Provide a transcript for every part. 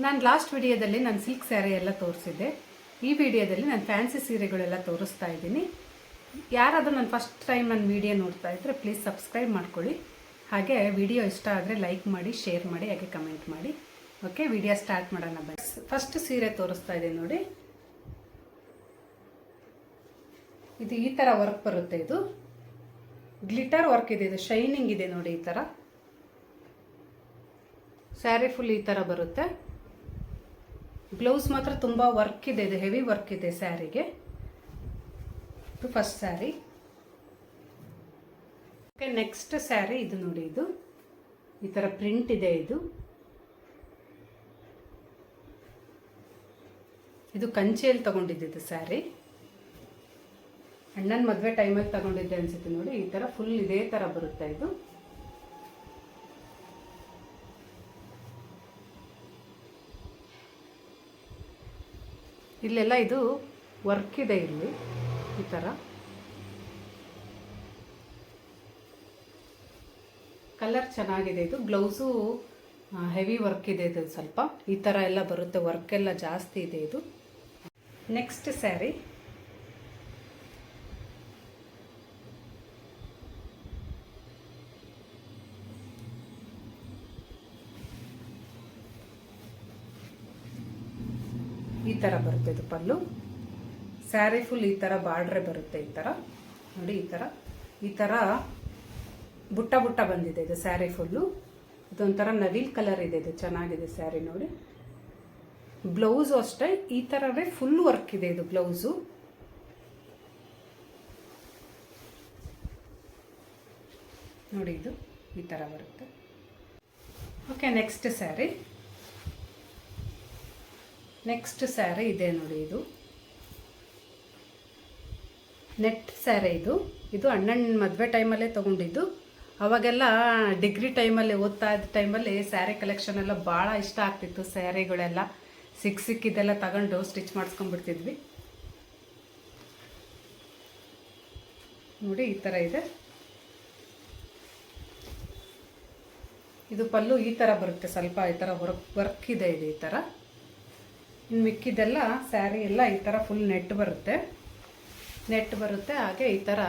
ನಾನು ಲಾಸ್ಟ್ ವಿಡಿಯೋದಲ್ಲಿ ನಾನು ಸಿಲ್ಕ್ ಸ್ಯಾರಿ ಎಲ್ಲ ತೋರಿಸಿದ್ದೆ. ಈ ವಿಡಿಯೋದಲ್ಲಿ ನಾನು ಫ್ಯಾನ್ಸಿ ಸೀರೆಗಳೆಲ್ಲ ತೋರಿಸ್ತಾ ಇದ್ದೀನಿ. ಯಾರಾದರೂ ನಾನು ಫಸ್ಟ್ ಟೈಮ್ ನನ್ನ ವಿಡಿಯೋ ನೋಡ್ತಾ ಇದ್ದರೆ ಪ್ಲೀಸ್ ಸಬ್ಸ್ಕ್ರೈಬ್ ಮಾಡ್ಕೊಳ್ಳಿ. ಹಾಗೆ ವಿಡಿಯೋ ಇಷ್ಟ ಆದರೆ ಲೈಕ್ ಮಾಡಿ, ಶೇರ್ ಮಾಡಿ, ಹಾಗೆ ಕಮೆಂಟ್ ಮಾಡಿ. ಓಕೆ, ವಿಡಿಯೋ ಸ್ಟಾರ್ಟ್ ಮಾಡೋಣ ಬನ್ನಿ. ಫಸ್ಟ್ ಸೀರೆ ತೋರಿಸ್ತಾ ಇದ್ದೀನಿ ನೋಡಿ. ಇದು ಈ ಥರ ವರ್ಕ್ ಬರುತ್ತೆ. ಇದು ಗ್ಲಿಟರ್ ವರ್ಕ್ ಇದೆ, ಇದು ಶೈನಿಂಗ್ ಇದೆ ನೋಡಿ. ಈ ಥರ ಸ್ಯಾರಿ ಫುಲ್ ಈ ಥರ ಬರುತ್ತೆ. ಬ್ಲೌಸ್ ಮಾತ್ರ ತುಂಬ ವರ್ಕ್ ಇದೆ, ಇದು ಹೆವಿ ವರ್ಕ್ ಇದೆ ಸ್ಯಾರಿಗೆ. ಇದು first sari. Okay, next sari ಇದು ನೋಡಿ. ಇದು ಈ ಥರ ಪ್ರಿಂಟ್ ಇದೆ. ಇದು ಕಂಚಿಯಲ್ಲಿ ತಗೊಂಡಿದ್ದು ಸ್ಯಾರಿ. ಅಣ್ಣನ ಮದುವೆ ಟೈಮಲ್ಲಿ ತಗೊಂಡಿದ್ದೆ ಅನ್ಸುತ್ತೆ ನೋಡಿ. ಈ ಥರ ಫುಲ್ ಇದೇ ಥರ ಬರುತ್ತೆ. ಇದು ಇಲ್ಲೆಲ್ಲ ಇದು ವರ್ಕ್ ಇದೆ. ಇಲ್ಲಿ ಈ ಥರ ಕಲರ್ ಚೆನ್ನಾಗಿದೆ. ಇದು ಬ್ಲೌಸು ಹೆವಿ ವರ್ಕ್ ಇದೆ. ಇದು ಸ್ವಲ್ಪ ಈ ಥರ ಎಲ್ಲ ಬರುತ್ತೆ, ವರ್ಕ್ ಎಲ್ಲ ಜಾಸ್ತಿ ಇದೆ. ಇದು ನೆಕ್ಸ್ಟ್ ಸ್ಯಾರಿ. ಈ ಥರ ಬರುತ್ತೆ. ಇದು ಪಲ್ಲು. ಸ್ಯಾರಿ ಫುಲ್ ಈ ಥರ ಬಾರ್ಡ್ರೆ ಬರುತ್ತೆ. ಈ ಥರ ನೋಡಿ. ಈ ಥರ ಬುಟ್ಟ ಬುಟ್ಟ ಬಂದಿದೆ ಇದು ಸ್ಯಾರಿ ಫುಲ್ಲು. ಇದೊಂಥರ ನವಿಲ್ ಕಲರ್ ಇದೆ. ಇದು ಚೆನ್ನಾಗಿದೆ ಸ್ಯಾರಿ ನೋಡಿ. ಬ್ಲೌಸು ಅಷ್ಟೇ ಈ ಥರವೇ ಫುಲ್ ವರ್ಕ್ ಇದೆ. ಇದು ಬ್ಲೌಸು ನೋಡಿ. ಇದು ಈ ಥರ ಬರುತ್ತೆ. ಓಕೆ, ನೆಕ್ಸ್ಟ್ ಸ್ಯಾರಿ ಇದೆ ನೋಡಿ. ಇದು ನೆಟ್ ಸ್ಯಾರಿ. ಇದು ಅಣ್ಣನ ಮದುವೆ ಟೈಮಲ್ಲೇ ತೊಗೊಂಡಿದ್ದು. ಅವಾಗೆಲ್ಲ ಡಿಗ್ರಿ ಟೈಮಲ್ಲಿ ಓದ್ತಾ ಇದ್ದ ಟೈಮಲ್ಲಿ ಸ್ಯಾರಿ ಕಲೆಕ್ಷನ್ ಎಲ್ಲ ಭಾಳ ಇಷ್ಟ ಆಗ್ತಿತ್ತು. ಸ್ಯಾರಿಗಳೆಲ್ಲ ಸಿಕ್ಕಿದ್ದೆಲ್ಲ ತಗೊಂಡು ಸ್ಟಿಚ್ ಮಾಡಿಸ್ಕೊಂಡ್ಬಿಡ್ತಿದ್ವಿ ನೋಡಿ. ಈ ಥರ ಇದೆ. ಇದು ಪಲ್ಲು ಈ ಥರ ಬರುತ್ತೆ. ಸ್ವಲ್ಪ ಈ ಥರ ವರ್ಕ್ ಇದೆ. ಇದು ಈ ಥರ. ಇನ್ನು ಮಿಕ್ಕಿದೆಲ್ಲ ಸ್ಯಾರಿ ಎಲ್ಲ ಈ ಥರ ಫುಲ್ ನೆಟ್ ಬರುತ್ತೆ. ಹಾಗೆ ಈ ಥರ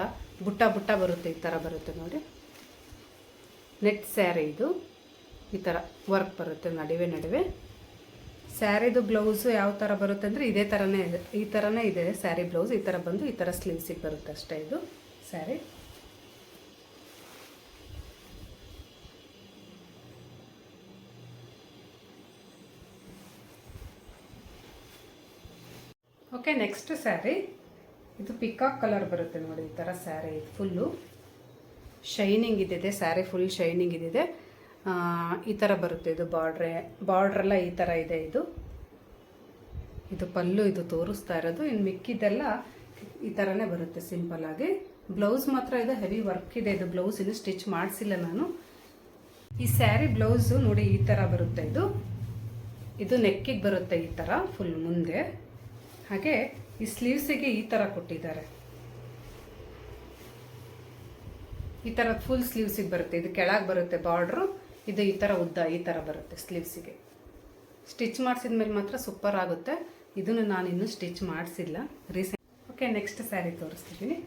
ಬುಟ್ಟ ಬುಟ್ಟ ಬರುತ್ತೆ. ಈ ಥರ ಬರುತ್ತೆ ನೋಡಿ. ನೆಟ್ ಸ್ಯಾರಿ. ಇದು ಈ ಥರ ವರ್ಕ್ ಬರುತ್ತೆ ನಡುವೆ. ಸ್ಯಾರಿದು ಬ್ಲೌಸು ಯಾವ ಥರ ಬರುತ್ತೆ ಅಂದರೆ ಇದೇ ಥರನೇ ಇದೆ. ಈ ಥರನೇ ಇದೆ ಸ್ಯಾರಿ ಬ್ಲೌಸ್. ಈ ಥರ ಬಂದು ಈ ಥರ ಸ್ಲೀವ್ಸಿಗೆ ಬರುತ್ತೆ ಅಷ್ಟೇ ಇದು ಸ್ಯಾರಿ. Okay, next sari. ಇದು ಪಿಕಾಕ್ ಕಲರ್ ಬರುತ್ತೆ ನೋಡಿ. ಈ ಥರ ಸ್ಯಾರಿ. ಇದು ಫುಲ್ಲು ಶೈನಿಂಗ್ ಇದ್ದಿದೆ. ಸ್ಯಾರಿ ಫುಲ್ ಶೈನಿಂಗ್ ಇದ್ದಿದೆ. ಈ ಥರ ಬರುತ್ತೆ. ಇದು ಬಾರ್ಡ್ರೆಲ್ಲ ಈ ಥರ ಇದೆ. ಇದು ಪಲ್ಲು. ಇದು ತೋರಿಸ್ತಾ ಇರೋದು. ಇನ್ನು ಮಿಕ್ಕಿದೆಲ್ಲ ಈ ಥರನೇ ಬರುತ್ತೆ ಸಿಂಪಲ್ ಆಗಿ. ಬ್ಲೌಸ್ ಮಾತ್ರ ಇದು ಹೆವಿ ವರ್ಕ್ ಇದೆ. ಇದು ಬ್ಲೌಸ್ ಇನ್ನು ಸ್ಟಿಚ್ ಮಾಡಿಸಿಲ್ಲ ನಾನು. ಈ ಸ್ಯಾರಿ ಬ್ಲೌಸು ನೋಡಿ ಈ ಥರ ಬರುತ್ತೆ. ಇದು ನೆಕ್ಕಿಗೆ ಬರುತ್ತೆ ಈ ಥರ ಫುಲ್ ಮುಂದೆ. ಹಾಗೆ ಈ ಸ್ಲೀವ್ಸಿಗೆ ಈ ಥರ ಕೊಟ್ಟಿದ್ದಾರೆ. ಈ ಥರ ಫುಲ್ ಸ್ಲೀವ್ಸಿಗೆ ಬರುತ್ತೆ. ಇದು ಕೆಳಗೆ ಬರುತ್ತೆ ಬಾರ್ಡ್ರು. ಇದು ಈ ಥರ ಉದ್ದ ಈ ಥರ ಬರುತ್ತೆ ಸ್ಲೀವ್ಸಿಗೆ. ಸ್ಟಿಚ್ ಮಾಡಿಸಿದ ಮೇಲೆ ಮಾತ್ರ ಸೂಪರ್ ಆಗುತ್ತೆ. ಇದನ್ನು ನಾನು ಇನ್ನೂ ಸ್ಟಿಚ್ ಮಾಡಿಸಿಲ್ಲ ರೀಸೆಂಟ್. ಓಕೆ, ನೆಕ್ಸ್ಟ್ ಸ್ಯಾರಿ ತೋರಿಸ್ತಿದ್ದೀನಿ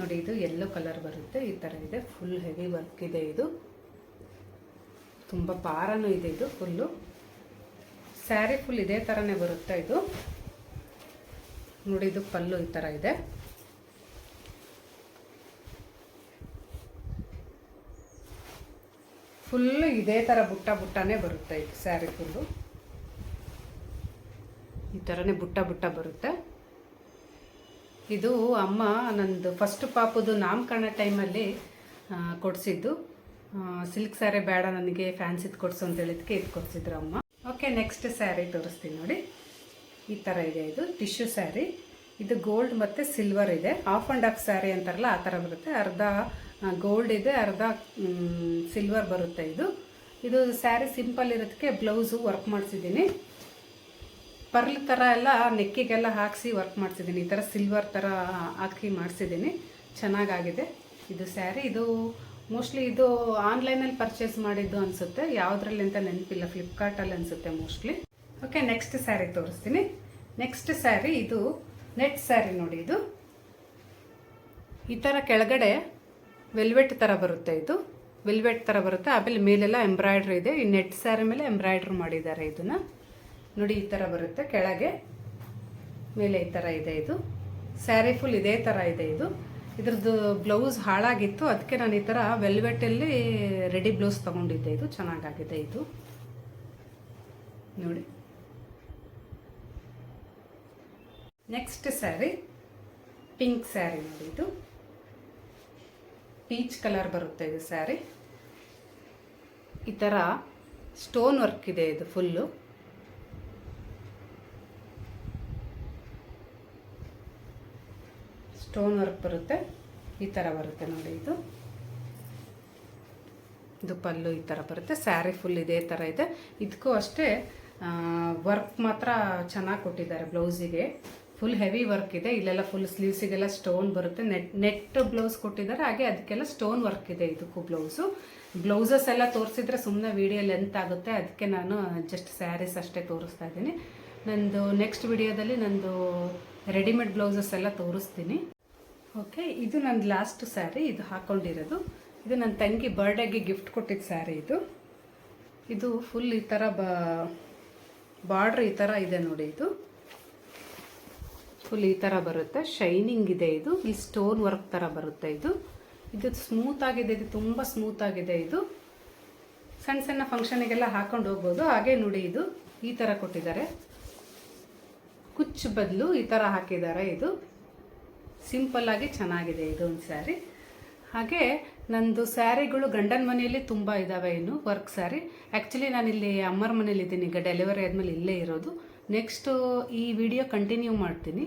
ನೋಡಿ. ಇದು ಯೆಲ್ಲೋ ಕಲರ್ ಬರುತ್ತೆ. ಈ ಥರ ಇದೆ. ಫುಲ್ ಹೆವಿ ವರ್ಕ್ ಇದೆ. ಇದು ತುಂಬ ಪಾರನೂ ಇದೆ. ಇದು ಫುಲ್ಲು ಸ್ಯಾರಿ ಫುಲ್ ಇದೇ ಥರನೇ ಬರುತ್ತೆ. ಇದು ನೋಡಿ. ಇದು ಪಲ್ಲು ಈ ಥರ ಇದೆ. ಫುಲ್ಲು ಇದೇ ಥರ ಬುಟ್ಟನೇ ಬರುತ್ತೆ. ಇದು ಸ್ಯಾರಿ ಫುಲ್ಲು ಈ ಥರನೇ ಬುಟ್ಟ ಬರುತ್ತೆ. ಇದು ಅಮ್ಮ ನಂದು ಫಸ್ಟ್ ಪಾಪದು ನಾಮಕರಣ ಟೈಮಲ್ಲಿ ಕೊಡಿಸಿದ್ದು. ಸಿಲ್ಕ್ ಸ್ಯಾರಿ ಬೇಡ ನನಗೆ, ಫ್ಯಾನ್ಸಿದು ಕೊಡಿಸು ಅಂತ ಹೇಳಿದಕ್ಕೆ ಇದು ಕೊಡಿಸಿದ್ರು ಅಮ್ಮ. ಓಕೆ, ನೆಕ್ಸ್ಟ್ ಸ್ಯಾರಿ ತೋರಿಸ್ತೀನಿ ನೋಡಿ. ಈ ಥರ ಇದೆ. ಇದು ಟಿಶ್ಯೂ ಸ್ಯಾರಿ. ಇದು ಗೋಲ್ಡ್ ಮತ್ತು ಸಿಲ್ವರ್ ಇದೆ. ಆಫ್ ಆ್ಯಂಡ್ ಆಫ್ ಸ್ಯಾರಿ ಅಂತಾರಲ್ಲ ಆ ಥರ ಬರುತ್ತೆ. ಅರ್ಧ ಗೋಲ್ಡ್ ಇದೆ, ಅರ್ಧ ಸಿಲ್ವರ್ ಬರುತ್ತೆ. ಇದು ಸ್ಯಾರಿ ಸಿಂಪಲ್ ಇರೋದಕ್ಕೆ ಬ್ಲೌಸು ವರ್ಕ್ ಮಾಡಿಸಿದ್ದೀನಿ. ಪರ್ಲ್ ಥರ ಎಲ್ಲ ನೆಕ್ಕಿಗೆಲ್ಲ ಹಾಕಿಸಿ ವರ್ಕ್ ಮಾಡಿಸಿದ್ದೀನಿ. ಈ ಥರ ಸಿಲ್ವರ್ ಥರ ಹಾಕಿ ಮಾಡಿಸಿದ್ದೀನಿ. ಚೆನ್ನಾಗಾಗಿದೆ ಇದು ಸ್ಯಾರಿ. ಇದು ಮೋಸ್ಟ್ಲಿ ಇದು ಆನ್ಲೈನಲ್ಲಿ ಪರ್ಚೇಸ್ ಮಾಡಿದ್ದು ಅನಿಸುತ್ತೆ. ಯಾವುದ್ರಲ್ಲಿ ಅಂತ ನೆನಪಿಲ್ಲ, ಫ್ಲಿಪ್ಕಾರ್ಟಲ್ಲಿ ಅನಿಸುತ್ತೆ ಮೋಸ್ಟ್ಲಿ. ಓಕೆ, ನೆಕ್ಸ್ಟ್ ಸ್ಯಾರಿ ತೋರಿಸ್ತೀನಿ. ನೆಕ್ಸ್ಟ್ ಸ್ಯಾರಿ ಇದು ನೆಟ್ ಸ್ಯಾರಿ ನೋಡಿ. ಇದು ಈ ಥರ ಕೆಳಗಡೆ ವೆಲ್ವೆಟ್ ಥರ ಬರುತ್ತೆ. ಇದು ವೆಲ್ವೆಟ್ ಥರ ಬರುತ್ತೆ. ಆಮೇಲೆ ಮೇಲೆಲ್ಲ ಎಂಬ್ರಾಯ್ಡ್ರಿ ಇದೆ. ಈ ನೆಟ್ ಸ್ಯಾರಿ ಮೇಲೆ ಎಂಬ್ರಾಯ್ಡ್ರಿ ಮಾಡಿದ್ದಾರೆ. ಇದನ್ನು ನೋಡಿ, ಈ ಥರ ಬರುತ್ತೆ. ಕೆಳಗೆ ಮೇಲೆ ಈ ಥರ ಇದೆ. ಇದು ಸ್ಯಾರಿ ಫುಲ್ ಇದೇ ಥರ ಇದೆ. ಇದ್ರದ್ದು ಬ್ಲೌಸ್ ಹಾಳಾಗಿತ್ತು, ಅದಕ್ಕೆ ನಾನು ಈ ಥರ ವೆಲ್ವೆಟಲ್ಲಿ ರೆಡಿ ಬ್ಲೌಸ್ ತೊಗೊಂಡಿದ್ದೆ. ಇದು ಚೆನ್ನಾಗಾಗಿದೆ. ಇದು ನೋಡಿ. ನೆಕ್ಸ್ಟ್ ಸ್ಯಾರಿ ಪಿಂಕ್ ಸ್ಯಾರಿ ನೋಡಿ. ಇದು ಪೀಚ್ ಕಲರ್ ಬರುತ್ತೆ. ಇದು ಸ್ಯಾರಿ ಈ ಥರ ಸ್ಟೋನ್ ವರ್ಕ್ ಇದೆ. ಇದು ಫುಲ್ಲು ಸ್ಟೋನ್ ವರ್ಕ್ ಬರುತ್ತೆ. ಈ ಥರ ಬರುತ್ತೆ ನೋಡಿ. ಇದು ಪಲ್ಲು ಈ ಥರ ಬರುತ್ತೆ. ಸ್ಯಾರಿ ಫುಲ್ ಇದೇ ಥರ ಇದೆ. ಇದಕ್ಕೂ ಅಷ್ಟೇ ವರ್ಕ್ ಮಾತ್ರ ಚೆನ್ನಾಗಿ ಕೊಟ್ಟಿದ್ದಾರೆ. ಬ್ಲೌಸಿಗೆ ಫುಲ್ ಹೆವಿ ವರ್ಕ್ ಇದೆ. ಇಲ್ಲೆಲ್ಲ ಫುಲ್ ಸ್ಲೀವ್ಸಿಗೆಲ್ಲ ಸ್ಟೋನ್ ಬರುತ್ತೆ. ನೆಟ್ ಬ್ಲೌಸ್ ಕೊಟ್ಟಿದ್ದಾರೆ. ಹಾಗೆ ಅದಕ್ಕೆಲ್ಲ ಸ್ಟೋನ್ ವರ್ಕ್ ಇದೆ. ಇದಕ್ಕೂ ಬ್ಲೌಸಸ್ ಎಲ್ಲ ತೋರಿಸಿದ್ರೆ ಸುಮ್ಮನೆ ವಿಡಿಯೋ ಲೆಂತ್ ಆಗುತ್ತೆ. ಅದಕ್ಕೆ ನಾನು ಜಸ್ಟ್ ಸ್ಯಾರೀಸ್ ಅಷ್ಟೇ ತೋರಿಸ್ತಾ ಇದ್ದೀನಿ. ನಂದು ನೆಕ್ಸ್ಟ್ ವಿಡಿಯೋದಲ್ಲಿ ನಂದು ರೆಡಿಮೇಡ್ ಬ್ಲೌಸಸ್ ಎಲ್ಲ ತೋರಿಸ್ತೀನಿ. ಓಕೆ, ಇದು ನನ್ನ ಲಾಸ್ಟ್ ಸ್ಯಾರಿ. ಇದು ಹಾಕ್ಕೊಂಡಿರೋದು. ಇದು ನನ್ನ ತಂಗಿ ಬರ್ಡೇಗೆ ಗಿಫ್ಟ್ ಕೊಟ್ಟಿದ್ದ ಸ್ಯಾರಿ. ಇದು ಫುಲ್ ಈ ಥರ ಬಾರ್ಡ್ರ್ ಈ ಥರ ಇದೆ ನೋಡಿ. ಇದು ಫುಲ್ ಈ ಥರ ಬರುತ್ತೆ. ಶೈನಿಂಗ್ ಇದೆ. ಇದು ಈ ಸ್ಟೋನ್ ವರ್ಕ್ ಥರ ಬರುತ್ತೆ. ಇದು ಸ್ಮೂತ್ ಆಗಿದೆ. ಇದು ತುಂಬ ಸ್ಮೂತ್ ಆಗಿದೆ. ಇದು ಸಣ್ಣ ಸಣ್ಣ ಫಂಕ್ಷನಿಗೆಲ್ಲ ಹಾಕೊಂಡು ಹೋಗ್ಬೋದು. ಹಾಗೆ ನೋಡಿ, ಇದು ಈ ಥರ ಕೊಟ್ಟಿದ್ದಾರೆ. ಕುಚ್ಚು ಬದಲು ಈ ಥರ ಹಾಕಿದ್ದಾರೆ. ಇದು ಸಿಂಪಲ್ ಆಗಿ ಚೆನ್ನಾಗಿದೆ. ಇದು ಒಂದು ಸ್ಯಾರಿ. ಹಾಗೆ ನಂದು ಸ್ಯಾರಿಗಳು ಗಂಡನ ಮನೆಯಲ್ಲಿ ತುಂಬ ಇದ್ದಾವೆ. ಇನ್ನು ವರ್ಕ್ ಸ್ಯಾರಿ. ಆ್ಯಕ್ಚುಲಿ ನಾನಿಲ್ಲಿ ಅಮ್ಮರ ಮನೇಲಿದ್ದೀನಿ. ಈಗ ಡೆಲಿವರಿ ಆದಮೇಲೆ ಇಲ್ಲೇ ಇರೋದು. ನೆಕ್ಸ್ಟು ಈ ವಿಡಿಯೋ ಕಂಟಿನ್ಯೂ ಮಾಡ್ತೀನಿ.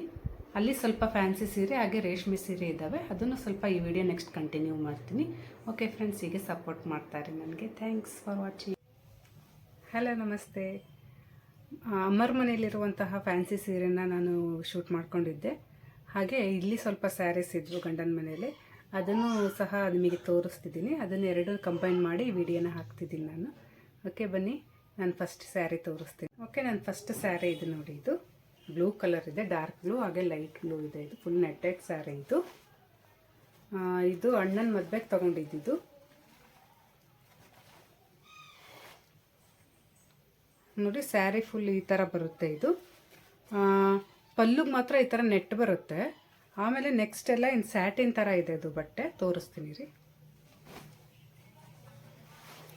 ಅಲ್ಲಿ ಸ್ವಲ್ಪ ಫ್ಯಾನ್ಸಿ ಸೀರೆ ಹಾಗೆ ರೇಷ್ಮೆ ಸೀರೆ ಇದ್ದಾವೆ. ಅದನ್ನು ಸ್ವಲ್ಪ ಈ ವಿಡಿಯೋ ನೆಕ್ಸ್ಟ್ ಕಂಟಿನ್ಯೂ ಮಾಡ್ತೀನಿ. ಓಕೆ ಫ್ರೆಂಡ್ಸ್, ಹೀಗೆ ಸಪೋರ್ಟ್ ಮಾಡ್ತಾರೆ ನನಗೆ. Thanks for watching. ಹಲೋ, ನಮಸ್ತೆ. ಅಮ್ಮರ ಮನೆಯಲ್ಲಿರುವಂತಹ ಫ್ಯಾನ್ಸಿ ಸೀರೆನ ನಾನು ಶೂಟ್ ಮಾಡ್ಕೊಂಡಿದ್ದೆ. ಹಾಗೆ ಇಲ್ಲಿ ಸ್ವಲ್ಪ ಸ್ಯಾರೀಸ್ ಇದ್ವು ಗಂಡನ ಮನೇಲಿ. ಅದನ್ನು ಸಹ ನಿಮಗೆ ತೋರಿಸ್ತಿದ್ದೀನಿ. ಅದನ್ನು ಎರಡು ಕಂಬೈನ್ ಮಾಡಿ ವಿಡಿಯೋನ ಹಾಕ್ತಿದ್ದೀನಿ ನಾನು. ಓಕೆ, ಬನ್ನಿ ನಾನು ಫಸ್ಟ್ ಸ್ಯಾರಿ ತೋರಿಸ್ತೀನಿ. ಓಕೆ, ನನ್ನ ಫಸ್ಟ್ ಸ್ಯಾರಿ ಇದು ನೋಡಿ. ಇದು ಬ್ಲೂ ಕಲರ್ ಇದೆ. ಡಾರ್ಕ್ ಬ್ಲೂ ಹಾಗೆ ಲೈಟ್ ಬ್ಲೂ ಇದೆ. ಇದು ಫುಲ್ ನೆಟ್ಟೆಡ್ ಸ್ಯಾರಿ. ಇದು ಅಣ್ಣನ ಮದುವೆಗೆ ತೊಗೊಂಡಿದ್ದು. ನೋಡಿ, ಸ್ಯಾರಿ ಫುಲ್ ಈ ಥರ ಬರುತ್ತೆ. ಇದು ಪಲ್ಲುಗೆ ಮಾತ್ರ ಈ ಥರ ನೆಟ್ ಬರುತ್ತೆ. ಆಮೇಲೆ ನೆಕ್ಸ್ಟ್ ಎಲ್ಲ ಇನ್ನು ಸ್ಯಾಟಿನ್ ಥರ ಇದೆ. ಇದು ಬಟ್ಟೆ ತೋರಿಸ್ತೀನಿ ರೀ.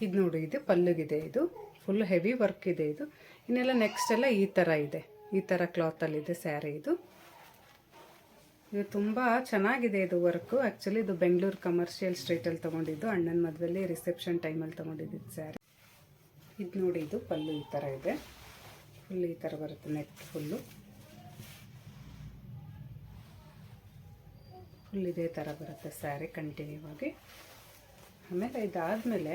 ಇದು ನೋಡಿ, ಇದು ಪಲ್ಲುಗಿದೆ. ಇದು ಫುಲ್ ಹೆವಿ ವರ್ಕ್ ಇದೆ. ಇದು ಇನ್ನೆಲ್ಲ ನೆಕ್ಸ್ಟ್ ಎಲ್ಲ ಈ ಥರ ಇದೆ. ಈ ಥರ ಕ್ಲಾತಲ್ಲಿದೆ ಸ್ಯಾರಿ. ಇದು ತುಂಬ ಚೆನ್ನಾಗಿದೆ. ಇದು ವರ್ಕು ಆ್ಯಕ್ಚುಲಿ ಇದು ಬೆಂಗಳೂರು ಕಮರ್ಷಿಯಲ್ ಸ್ಟ್ರೀಟಲ್ಲಿ ತೊಗೊಂಡಿದ್ದು. ಅಣ್ಣನ ಮದುವೆಯಲ್ಲಿ ರಿಸೆಪ್ಷನ್ ಟೈಮಲ್ಲಿ ತೊಗೊಂಡಿದ್ದು ಸ್ಯಾರಿ. ಇದು ನೋಡಿ, ಇದು ಪಲ್ಲು ಈ ಥರ ಇದೆ. ಫುಲ್ ಈ ಥರ ಬರುತ್ತೆ. ನೆಟ್ ಫುಲ್ ಇದೇ ಥರ ಬರುತ್ತೆ ಸ್ಯಾರಿ ಕಂಟಿನ್ಯೂ ಆಗಿ. ಆಮೇಲೆ ಇದಾದಮೇಲೆ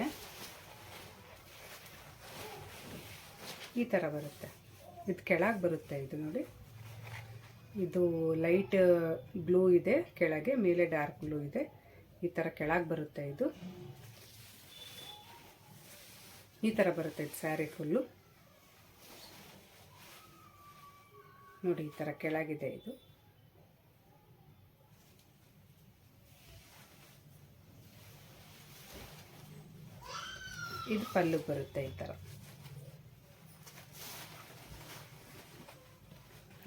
ಈ ಥರ ಬರುತ್ತೆ. ಇದು ಕೆಳಗೆ ಬರುತ್ತೆ. ಇದು ನೋಡಿ, ಇದು ಲೈಟ್ ಬ್ಲೂ ಇದೆ ಕೆಳಗೆ, ಮೇಲೆ ಡಾರ್ಕ್ ಬ್ಲೂ ಇದೆ. ಈ ಥರ ಕೆಳಗೆ ಬರುತ್ತೆ. ಇದು ಈ ಥರ ಬರುತ್ತೆ. ಇದು ಸ್ಯಾರಿ ಫುಲ್ಲು ನೋಡಿ, ಈ ಥರ ಕೆಳಗಿದೆ. ಇದು ಪಲ್ಲು ಬರುತ್ತೆ.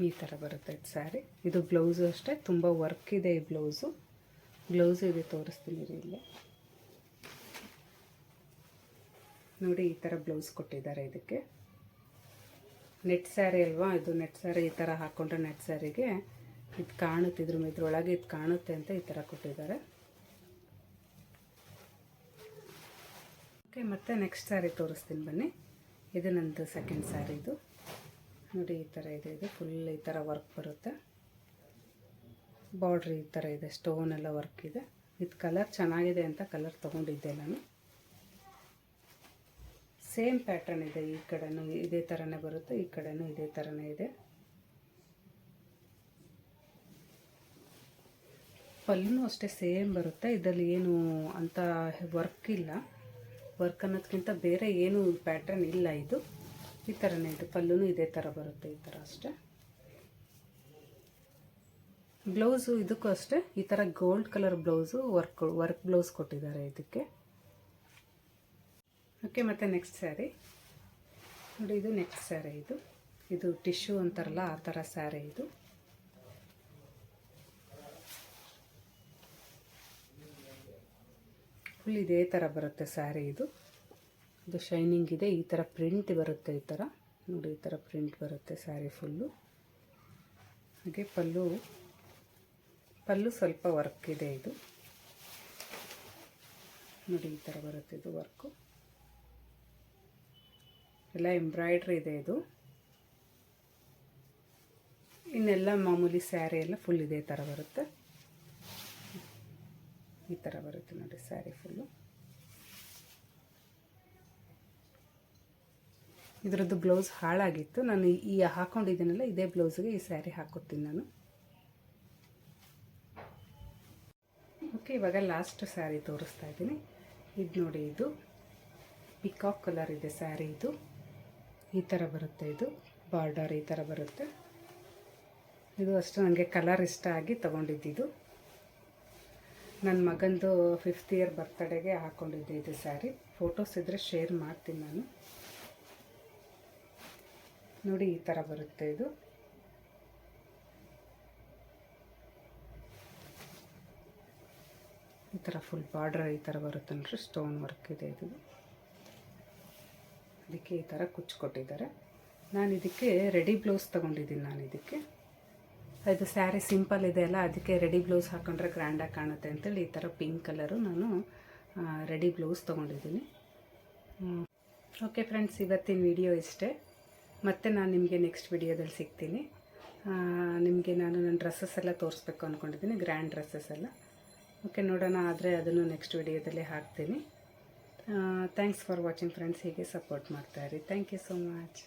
ಈ ಥರ ಬರುತ್ತೆ ಇದು ಸ್ಯಾರಿ. ಇದು ಬ್ಲೌಸು ಅಷ್ಟೇ ತುಂಬ ವರ್ಕ್ ಇದೆ. ಈ ಬ್ಲೌಸು ಇದೆ, ತೋರಿಸ್ತೀನಿ ರೀ. ಇಲ್ಲೇ ನೋಡಿ, ಈ ಥರ ಬ್ಲೌಸ್ ಕೊಟ್ಟಿದ್ದಾರೆ. ಇದಕ್ಕೆ ನೆಟ್ ಸ್ಯಾರಿ ಅಲ್ವಾ, ಇದು ನೆಟ್ ಸ್ಯಾರಿ. ಈ ಥರ ಹಾಕ್ಕೊಂಡ್ರೆ ನೆಟ್ ಸ್ಯಾರಿಗೆ ಇದು ಕಾಣುತ್ತೆ. ಇದ್ರೊಳಗೆ ಇದು ಕಾಣುತ್ತೆ ಅಂತ ಈ ಥರ ಕೊಟ್ಟಿದ್ದಾರೆ. ಓಕೆ, ಮತ್ತು ನೆಕ್ಸ್ಟ್ ಸ್ಯಾರಿ ತೋರಿಸ್ತೀನಿ ಬನ್ನಿ. ಇದು ನಂದು ಸೆಕೆಂಡ್ ಸ್ಯಾರಿ. ಇದು ನೋಡಿ, ಈ ಥರ ಇದೆ. ಇದು ಫುಲ್ ಈ ಥರ ವರ್ಕ್ ಬರುತ್ತೆ. ಬಾರ್ಡ್ರ್ ಈ ಥರ ಇದೆ. ಸ್ಟೋನ್ ಎಲ್ಲ ವರ್ಕ್ ಇದೆ. ಇದು ಕಲರ್ ಚೆನ್ನಾಗಿದೆ ಅಂತ ಕಲರ್ ತೊಗೊಂಡಿದ್ದೆ ನಾನು. ಸೇಮ್ ಪ್ಯಾಟ್ರನ್ ಇದೆ. ಈ ಕಡೆನೂ ಇದೇ ಥರನೇ ಬರುತ್ತೆ, ಈ ಕಡೆನೂ ಇದೇ ಥರನೇ ಇದೆ. ಪಲ್ಲೂ ಅಷ್ಟೇ ಸೇಮ್ ಬರುತ್ತೆ. ಇದರಲ್ಲಿ ಏನು ಅಂತ ವರ್ಕ್ ಇಲ್ಲ. ವರ್ಕ್ ಅನ್ನೋದಕ್ಕಿಂತ ಬೇರೆ ಏನು ಪ್ಯಾಟ್ರನ್ ಇಲ್ಲ. ಇದು ಈ ಥರನೇ ಇದು ಪಲ್ಲುನೂ ಇದೇ ಥರ ಬರುತ್ತೆ, ಈ ಥರ ಅಷ್ಟೇ. ಬ್ಲೌಸು ಇದಕ್ಕೂ ಅಷ್ಟೇ ಈ ಥರ gold colour blouse work blouse ಕೊಟ್ಟಿದ್ದಾರೆ ಇದಕ್ಕೆ. ಓಕೆ, ಮತ್ತು ನೆಕ್ಸ್ಟ್ ಸ್ಯಾರಿ ನೋಡಿ, ಇದು ನೆಕ್ಸ್ಟ್ ಸ್ಯಾರಿ. ಇದು ಟಿಶ್ಯೂ ಅಂತಾರಲ್ಲ ಆ ಥರ ಸ್ಯಾರಿ ಇದು. ಫುಲ್ ಇದೇ ಥರ ಬರುತ್ತೆ ಸ್ಯಾರಿ ಇದು ಶೈನಿಂಗ್ ಇದೆ. ಈ ಥರ ಪ್ರಿಂಟ್ ಬರುತ್ತೆ, ಈ ಥರ ನೋಡಿ, ಈ ಥರ ಪ್ರಿಂಟ್ ಬರುತ್ತೆ ಸ್ಯಾರಿ ಫುಲ್ಲು. ಹಾಗೆ ಪಲ್ಲು ಸ್ವಲ್ಪ ವರ್ಕ್ ಇದೆ ಇದು ನೋಡಿ, ಈ ಥರ ಬರುತ್ತೆ ಇದು ವರ್ಕು ಎಲ್ಲ ಎಂಬ್ರಾಯ್ಡ್ರಿ ಇದೆ ಇದು. ಇನ್ನೆಲ್ಲ ಮಾಮೂಲಿ ಸ್ಯಾರಿ ಎಲ್ಲ ಫುಲ್ ಇದೇ ಥರ ಬರುತ್ತೆ, ಈ ಥರ ಬರುತ್ತೆ ನೋಡಿ ಸ್ಯಾರಿ ಫುಲ್ಲು. ಇದರದ್ದು ಬ್ಲೌಸ್ ಹಾಳಾಗಿತ್ತು, ನಾನು ಈ ಹಾಕ್ಕೊಂಡಿದ್ದೀನಲ್ಲ ಇದೇ ಬ್ಲೌಸ್ಗೆ ಈ ಸ್ಯಾರಿ ಹಾಕ್ಕೊತೀನಿ ನಾನು. ಓಕೆ, ಇವಾಗ ಲಾಸ್ಟ್ ಸ್ಯಾರಿ ತೋರಿಸ್ತಾ ಇದ್ದೀನಿ. ಇದು ನೋಡಿ, ಇದು ಪಿಕಾಕ್ ಕಲರ್ ಇದೆ ಸ್ಯಾರಿ. ಈ ಥರ ಬರುತ್ತೆ, ಇದು ಬಾರ್ಡರ್ ಈ ಥರ ಬರುತ್ತೆ. ಇದು ಅಷ್ಟು ನನಗೆ ಕಲರ್ ಇಷ್ಟ ಆಗಿ ತೊಗೊಂಡಿದ್ದು. ನನ್ನ ಮಗಂದು 5th ಇಯರ್ ಬರ್ತ್ಡೇಗೆ ಹಾಕ್ಕೊಂಡಿದ್ದೆ ಇದು ಸ್ಯಾರಿ. ಫೋಟೋಸ್ ಇದ್ದರೆ ಶೇರ್ ಮಾಡ್ತೀನಿ ನಾನು. ನೋಡಿ, ಈ ಥರ ಬರುತ್ತೆ ಇದು. ಈ ಥರ ಫುಲ್ ಬಾರ್ಡರ್ ಈ ಥರ ಬರುತ್ತೆ ನೋಡ್ರಿ, ಸ್ಟೋನ್ ವರ್ಕ್ ಇದೆ ಇದು. ಅದಕ್ಕೆ ಈ ಥರ ಕುಚ್ಕೊಟ್ಟಿದ್ದಾರೆ. ನಾನು ಇದಕ್ಕೆ ರೆಡಿ ಬ್ಲೌಸ್ ತೊಗೊಂಡಿದ್ದೀನಿ. ನಾನು ಇದಕ್ಕೆ ಇದು ಸ್ಯಾರಿ ಸಿಂಪಲ್ ಇದೆ ಅಲ್ಲ, ಅದಕ್ಕೆ ರೆಡಿ ಬ್ಲೌಸ್ ಹಾಕೊಂಡ್ರೆ ಗ್ರ್ಯಾಂಡಾಗಿ ಕಾಣುತ್ತೆ ಅಂತೇಳಿ ಈ ಥರ ಪಿಂಕ್ ಕಲರು ನಾನು ರೆಡಿ ಬ್ಲೌಸ್ ತೊಗೊಂಡಿದ್ದೀನಿ. ಓಕೆ ಫ್ರೆಂಡ್ಸ್, ಇವತ್ತಿನ ವಿಡಿಯೋ ಇಷ್ಟೇ. ಮತ್ತೆ ನಾನು ನಿಮಗೆ ನೆಕ್ಸ್ಟ್ ವಿಡಿಯೋದಲ್ಲಿ ಸಿಗ್ತೀನಿ. ನಿಮಗೆ ನಾನು ನನ್ನ ಡ್ರೆಸ್ಸಸ್ ಎಲ್ಲ ತೋರಿಸ್ಬೇಕು ಅಂದ್ಕೊಂಡಿದ್ದೀನಿ, ಗ್ರ್ಯಾಂಡ್ ಡ್ರೆಸ್ಸಸ್ ಎಲ್ಲ. ಓಕೆ, ನೋಡೋಣ, ಆದರೆ ಅದನ್ನು ನೆಕ್ಸ್ಟ್ ವಿಡಿಯೋದಲ್ಲಿ ಹಾಕ್ತೀನಿ. Thanks for watching friends. ಹೀಗೆ ಸಪೋರ್ಟ್ ಮಾಡ್ತಾಯಿರಿ. Thank you so much.